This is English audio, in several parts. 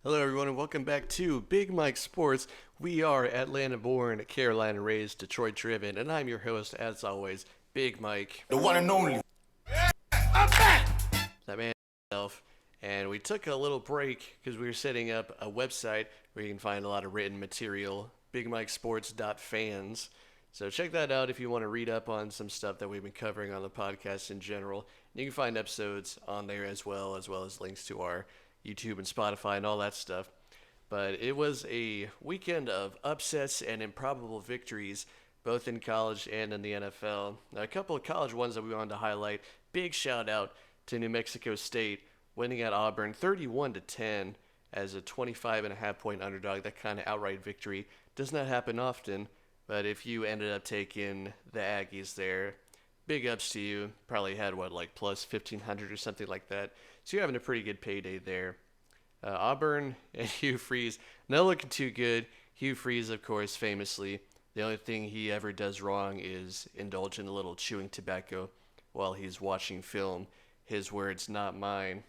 Hello, everyone, and welcome back to Big Mike Sports. We are Atlanta born, Carolina raised, Detroit driven, and I'm your host, as always, Big Mike. The one and only. That man himself. And we took a little break because we were setting up a website where you can find a lot of written material, bigmikesports.fans. So check that out if you want to read up on some stuff that we've been covering on the podcast in general. You can find episodes on there as well as links to our YouTube and Spotify and all that stuff. But it was a weekend of upsets and improbable victories, both in college and in the NFL. A couple of college ones that we wanted to highlight. Big shout out to New Mexico State winning at Auburn 31 to 10 as a 25 and a half point underdog. That kind of outright victory does not happen often, but if you ended up taking the Aggies there, big ups to you. Probably had like plus 1,500 or something like that. So you're having a pretty good payday there. Auburn and Hugh Freeze not looking too good. Hugh Freeze, of course, famously, the only thing he ever does wrong is indulge in a little chewing tobacco while he's watching film. His words, not mine.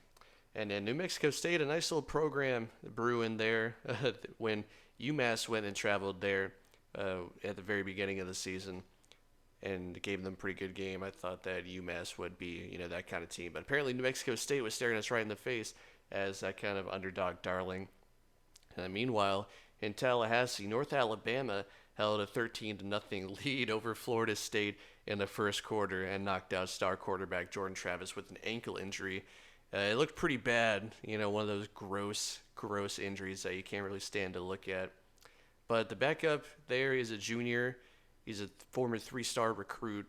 And then New Mexico State, a nice little program brewing there when UMass went and traveled there at the very beginning of the season and gave them a pretty good game. I thought that UMass would be, that kind of team. But apparently New Mexico State was staring us right in the face as that kind of underdog darling. Meanwhile, in Tallahassee, North Alabama held a 13 to nothing lead over Florida State in the first quarter and knocked out star quarterback Jordan Travis with an ankle injury. It looked pretty bad, one of those gross injuries that you can't really stand to look at. But the backup there is a junior. He's a former three-star recruit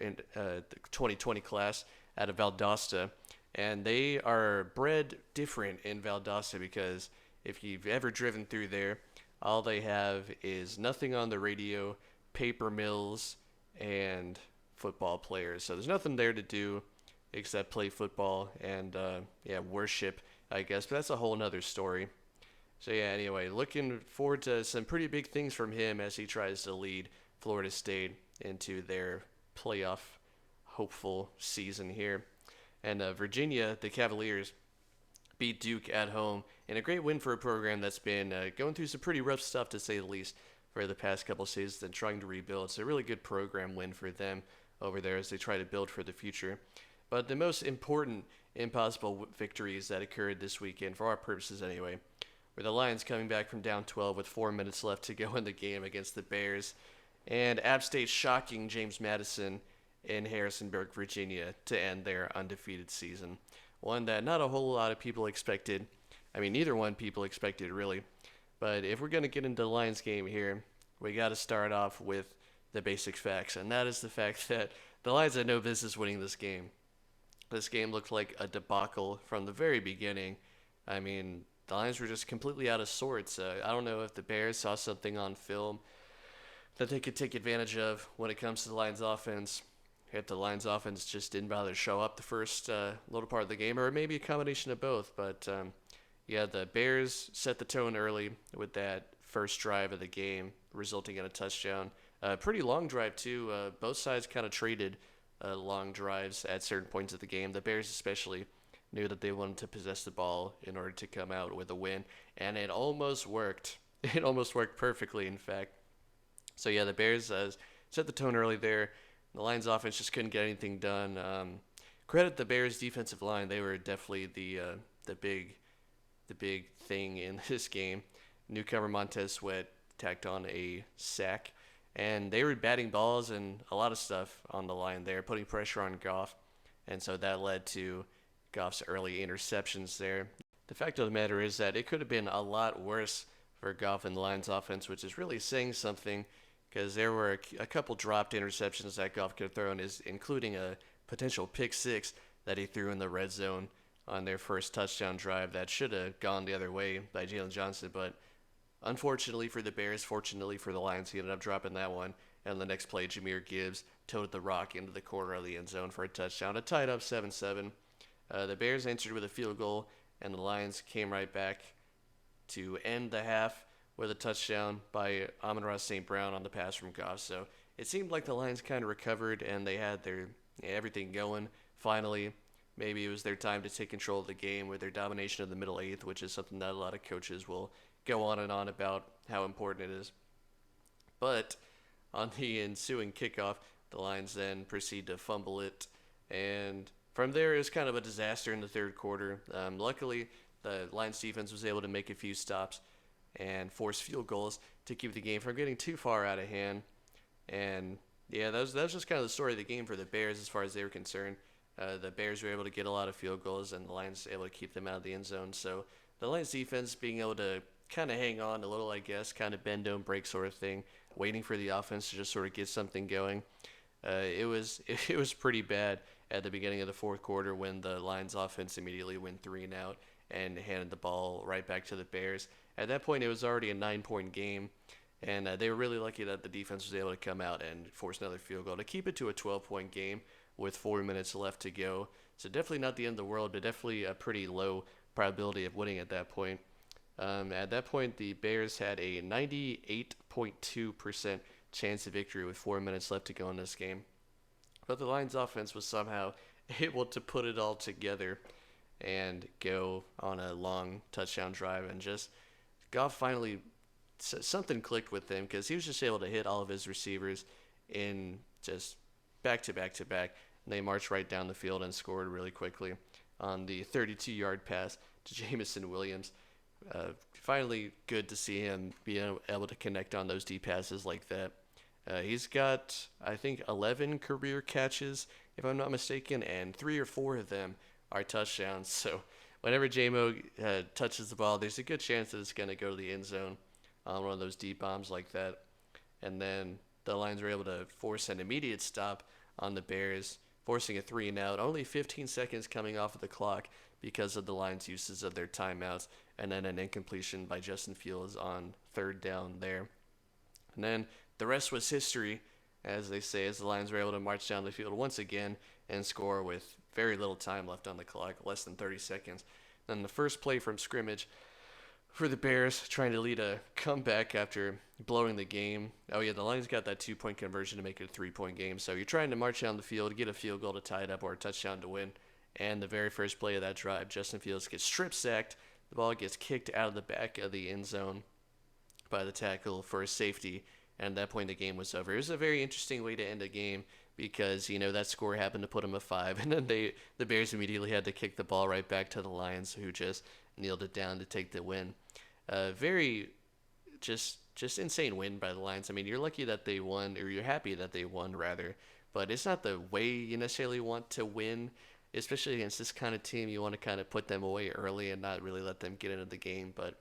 in the 2020 class out of Valdosta. And they are bred different in Valdosta because if you've ever driven through there, all they have is nothing on the radio, paper mills, and football players. So there's nothing there to do except play football and, worship, I guess. But that's a whole nother story. So, anyway, looking forward to some pretty big things from him as he tries to lead Florida State into their playoff hopeful season here. And Virginia, the Cavaliers, beat Duke at home in a great win for a program that's been going through some pretty rough stuff, to say the least, for the past couple seasons and trying to rebuild. It's a really good program win for them over there as they try to build for the future. But the most important impossible victories that occurred this weekend, for our purposes anyway, were the Lions coming back from down 12 with 4 minutes left to go in the game against the Bears, and App State shocking James Madison in Harrisonburg, Virginia, to end their undefeated season. One that not a whole lot of people expected. I mean, neither one people expected, really. But if we're going to get into the Lions game here, we got to start off with the basic facts, and that is the fact that the Lions had no business winning this game. This game looked like a debacle from the very beginning. I mean, the Lions were just completely out of sorts. I don't know if the Bears saw something on film that they could take advantage of when it comes to the Lions offense. If the Lions offense just didn't bother to show up the first little part of the game, or maybe a combination of both. But the Bears set the tone early with that first drive of the game, resulting in a touchdown. Pretty long drive, too. Both sides kind of traded long drives at certain points of the game. The Bears especially knew that they wanted to possess the ball in order to come out with a win, and it almost worked. It almost worked perfectly, in fact. So, the Bears set the tone early there. The Lions offense just couldn't get anything done. Credit the Bears defensive line; they were definitely the big thing in this game. Newcomer Montez Sweat tacked on a sack, and they were batting balls and a lot of stuff on the line there, putting pressure on Goff, and so that led to Goff's early interceptions there. The fact of the matter is that it could have been a lot worse for Goff and the Lions offense, which is really saying something, because there were a couple dropped interceptions that Goff could have thrown, including a potential pick six that he threw in the red zone on their first touchdown drive that should have gone the other way by Jalen Johnson. But unfortunately for the Bears, fortunately for the Lions, he ended up dropping that one. And the next play, Jahmyr Gibbs toed the rock into the corner of the end zone for a touchdown. It tied up 7-7. The Bears answered with a field goal, and the Lions came right back to end the half with a touchdown by Amon-Ra St. Brown on the pass from Goff. So it seemed like the Lions kind of recovered and they had their everything going finally. maybe it was their time to take control of the game with their domination of the middle eighth, which is something that a lot of coaches will go on and on about how important it is. But on the ensuing kickoff, the Lions then proceed to fumble it, and from there it was kind of a disaster in the third quarter. Luckily, the Lions defense was able to make a few stops and force field goals to keep the game from getting too far out of hand. And yeah, that was just kind of the story of the game for the Bears as far as they were concerned. The Bears were able to get a lot of field goals, and the Lions were able to keep them out of the end zone. So the Lions defense being able to kind of hang on a little, I guess, kind of bend don't break sort of thing, waiting for the offense to just sort of get something going. It was it was pretty bad at the beginning of the fourth quarter when the Lions offense immediately went 3-and-out and handed the ball right back to the Bears. At that point, it was already a 9-point game, and they were really lucky that the defense was able to come out and force another field goal to keep it to a 12-point game with 4 minutes left to go. So definitely not the end of the world, but definitely a pretty low probability of winning at that point. At that point, the Bears had a 98.2% chance of victory with 4 minutes left to go in this game. But the Lions offense was somehow able to put it all together and go on a long touchdown drive. And just Goff finally, something clicked with him because he was just able to hit all of his receivers in just back to back to back. And they marched right down the field and scored really quickly on the 32-yard pass to Jameson Williams. Finally, good to see him being able to connect on those deep passes like that. He's got, I think, 11 career catches, if I'm not mistaken, and 3 or 4 of them are touchdowns. So whenever JMO touches the ball, there's a good chance that it's going to go to the end zone on one of those deep bombs like that. And then the Lions were able to force an immediate stop on the Bears, forcing a 3-and-out, only 15 seconds coming off of the clock because of the Lions' uses of their timeouts, and then an incompletion by Justin Fields on third down there. And then the rest was history, as they say, as the Lions were able to march down the field once again and score with very little time left on the clock, less than 30 seconds. Then the first play from scrimmage for the Bears, trying to lead a comeback after blowing the game. Oh yeah, the Lions got that 2-point conversion to make it a 3-point game. So you're trying to march down the field, get a field goal to tie it up or a touchdown to win. And the very first play of that drive, Justin Fields gets strip sacked. The ball gets kicked out of the back of the end zone by the tackle for a safety. And at that point, the game was over. It was a very interesting way to end a game because, that score happened to put them at 5. And then the Bears immediately had to kick the ball right back to the Lions, who just kneeled it down to take the win. Very just insane win by the Lions. I mean, you're lucky that they won, or you're happy that they won, rather. But it's not the way you necessarily want to win, especially against this kind of team. You want to kind of put them away early and not really let them get into the game. But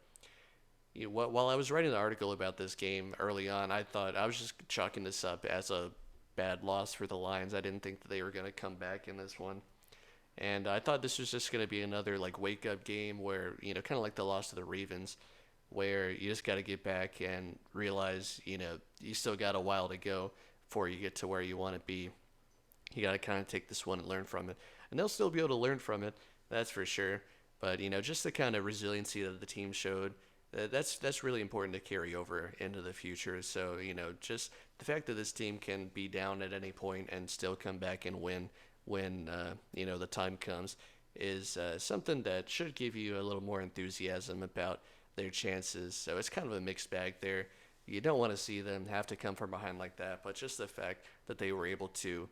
while I was writing the article about this game early on, I thought I was just chalking this up as a bad loss for the Lions. I didn't think that they were going to come back in this one. And I thought this was just going to be another wake-up game where, kind of like the loss to the Ravens, where you just got to get back and realize, you still got a while to go before you get to where you want to be. You got to kind of take this one and learn from it. And they'll still be able to learn from it, that's for sure. But, just the kind of resiliency that the team showed, that's really important to carry over into the future. So, just the fact that this team can be down at any point and still come back and win when, the time comes is something that should give you a little more enthusiasm about their chances. So it's kind of a mixed bag there. You don't want to see them have to come from behind like that, but just the fact that they were able to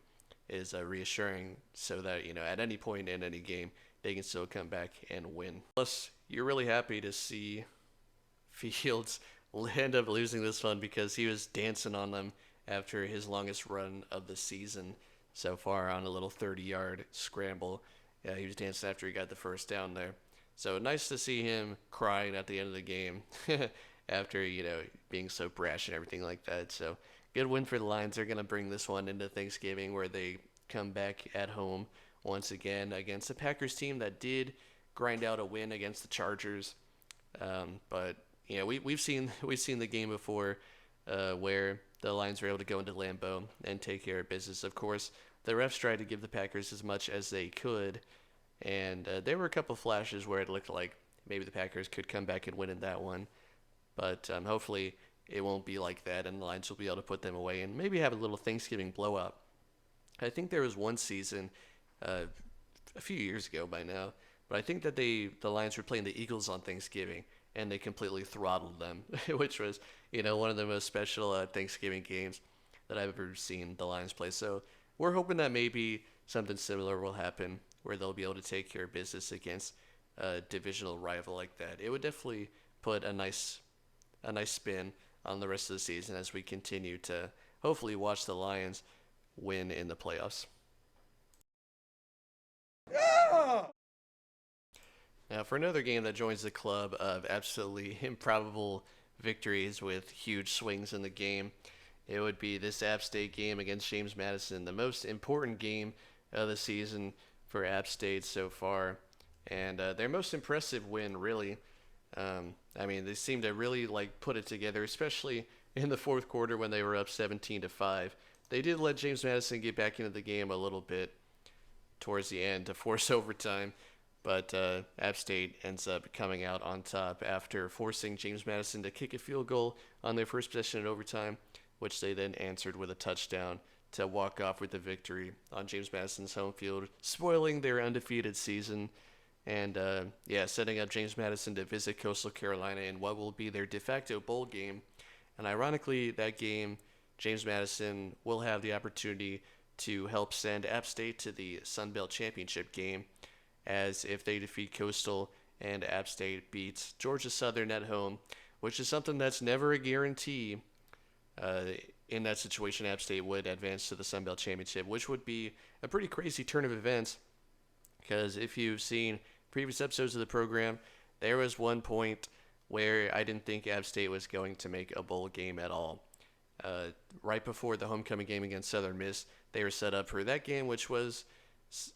is reassuring so that, at any point in any game, they can still come back and win. Plus, you're really happy to see Fields end up losing this one because he was dancing on them after his longest run of the season so far on a little 30-yard scramble. Yeah, he was dancing after he got the first down there. So nice to see him crying at the end of the game after, being so brash and everything like that. So good win for the Lions. They're going to bring this one into Thanksgiving where they come back at home once again against a Packers team that did grind out a win against the Chargers. But, we've seen the game before where the Lions were able to go into Lambeau and take care of business. Of course, the refs tried to give the Packers as much as they could, and there were a couple flashes where it looked like maybe the Packers could come back and win in that one. But hopefully it won't be like that, and the Lions will be able to put them away and maybe have a little Thanksgiving blowout. I think there was one season, a a few years ago by now. But I think that the Lions were playing the Eagles on Thanksgiving, and they completely throttled them, which was one of the most special Thanksgiving games that I've ever seen the Lions play. So we're hoping that maybe something similar will happen where they'll be able to take care of business against a divisional rival like that. It would definitely put a nice spin on the rest of the season as we continue to hopefully watch the Lions win in the playoffs. Now, for another game that joins the club of absolutely improbable victories with huge swings in the game, it would be this App State game against James Madison, the most important game of the season for App State so far, and their most impressive win, really. I mean, they seemed to really put it together, especially in the fourth quarter when they were up 17-5. They did let James Madison get back into the game a little bit towards the end to force overtime, but App State ends up coming out on top after forcing James Madison to kick a field goal on their first possession in overtime, which they then answered with a touchdown to walk off with the victory on James Madison's home field, spoiling their undefeated season. And setting up James Madison to visit Coastal Carolina in what will be their de facto bowl game. And ironically, that game, James Madison will have the opportunity to help send App State to the Sun Belt Championship game, as if they defeat Coastal and App State beats Georgia Southern at home, which is something that's never a guarantee. In that situation, App State would advance to the Sun Belt Championship, which would be a pretty crazy turn of events. Because if you've seen previous episodes of the program, there was one point where I didn't think App State was going to make a bowl game at all. Right before the homecoming game against Southern Miss, they were set up for that game, which was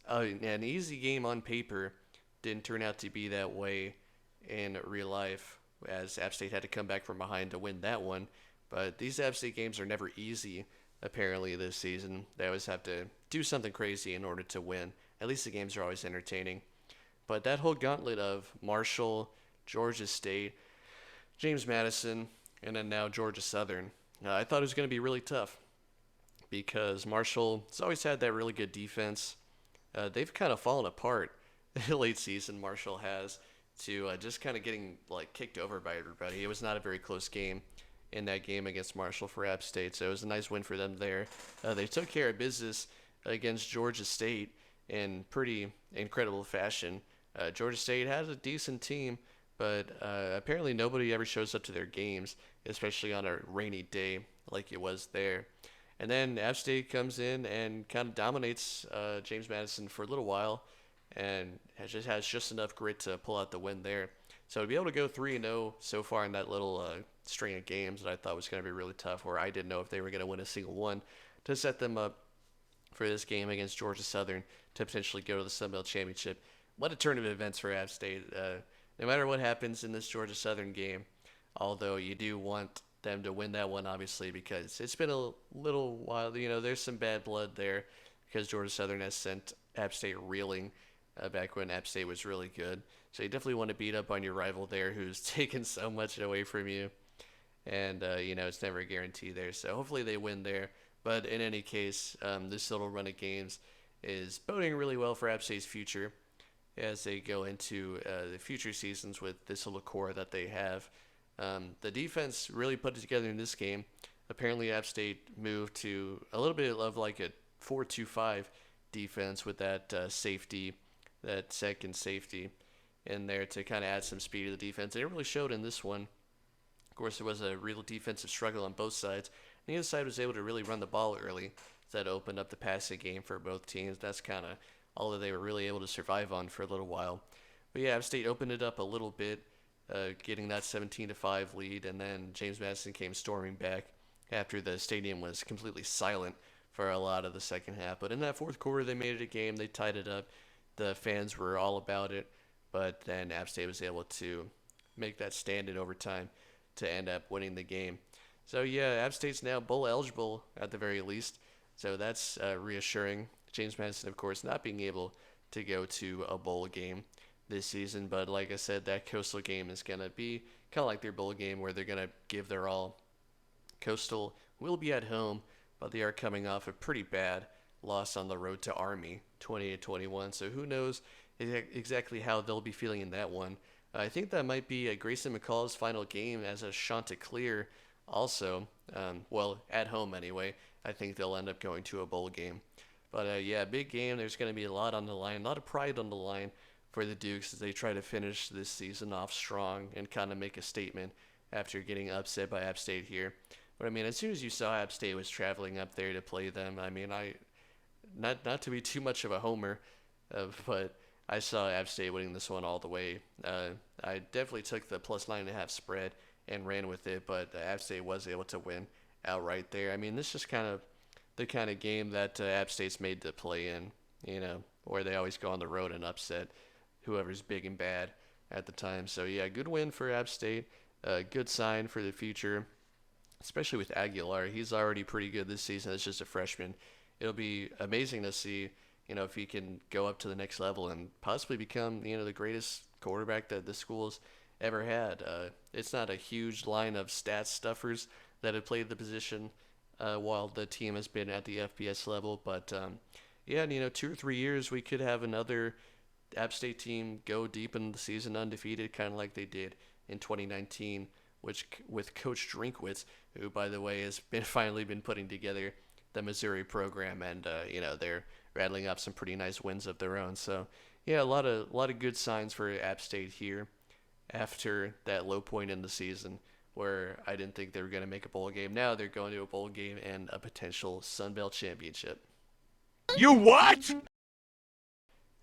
an easy game on paper. Didn't turn out to be that way in real life, as App State had to come back from behind to win that one. But these App State games are never easy, apparently, this season. They always have to do something crazy in order to win. At least the games are always entertaining. But that whole gauntlet of Marshall, Georgia State, James Madison, and then now Georgia Southern, I thought it was going to be really tough because Marshall has always had that really good defense. They've kind of fallen apart late season. Marshall has to just kind of getting kicked over by everybody. It was not a very close game in that game against Marshall for App State, so it was a nice win for them there. They took care of business against Georgia State in pretty incredible fashion. Georgia State has a decent team, but apparently nobody ever shows up to their games, especially on a rainy day like it was there. And then App State comes in and kind of dominates James Madison for a little while, and has just enough grit to pull out the win there. So to be able to go 3-0 so far in that little string of games that I thought was going to be really tough, where I didn't know if they were going to win a single one, to set them up for this game against Georgia Southern to potentially go to the Sun Belt Championship. What a turn of events for App State. No matter what happens in this Georgia Southern game, although you do want them to win that one, obviously, because it's been a little while. There's some bad blood there because Georgia Southern has sent App State reeling back when App State was really good. So you definitely want to beat up on your rival there who's taken so much away from you. And, it's never a guarantee there. So hopefully they win there. But in any case, this little run of games is boding really well for App State's future as they go into the future seasons with this little core that they have. The defense really put it together in this game. Apparently, App State moved to a little bit of a 4-2-5 defense with that safety, that second safety in there to kind of add some speed to the defense. And it really showed in this one. Of course, there was a real defensive struggle on both sides. And the other side was able to really run the ball early. So that opened up the passing game for both teams. That's kind of all that they were really able to survive on for a little while. But yeah, App State opened it up a little bit, getting that 17-5 lead, and then James Madison came storming back after the stadium was completely silent for a lot of the second half. But in that fourth quarter, they made it a game. They tied it up. The fans were all about it, but then App State was able to make that stand in overtime to end up winning the game. So yeah, App State's now bowl eligible at the very least, so that's reassuring. James Madison, of course, not being able to go to a bowl game this season, but like I said, that Coastal game is going to be kind of like their bowl game where they're going to give their all. Coastal will be at home, but they are coming off a pretty bad lost on the road to Army, 28-21. So who knows exactly how they'll be feeling in that one. I think that might be Grayson McCall's final game as a Chanticleer also. Well, at home anyway. I think they'll end up going to a bowl game. But yeah, big game. There's going to be a lot on the line, a lot of pride on the line for the Dukes as they try to finish this season off strong and kind of make a statement after getting upset by App State here. But I mean, as soon as you saw App State was traveling up there to play them, I mean, I not to be too much of a homer, but I saw App State winning this one all the way. I definitely took the plus 9.5 spread and ran with it, but App State was able to win outright there. I mean, this is just kind of the kind of game that App State's made to play in, where they always go on the road and upset whoever's big and bad at the time. So yeah, good win for App State. Good sign for the future, especially with Aguilar. He's already pretty good this season as just a freshman. It'll be amazing to see, if he can go up to the next level and possibly become, the greatest quarterback that the school's ever had. It's not a huge line of stats stuffers that have played the position while the team has been at the FBS level, but yeah, 2 or 3 years we could have another App State team go deep in the season undefeated, kind of like they did in 2019, which with Coach Drinkwitz, who by the way has finally been putting together the Missouri program, and they're rattling off some pretty nice wins of their own. So yeah, a lot of good signs for App State here after that low point in the season where I didn't think they were going to make a bowl game. Now they're going to a bowl game and a potential Sun Belt championship. You what?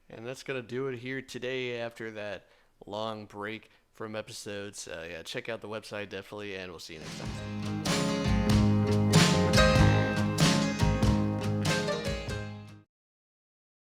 And that's going to do it here today after that long break from episodes. Yeah, check out the website definitely, and we'll see you next time.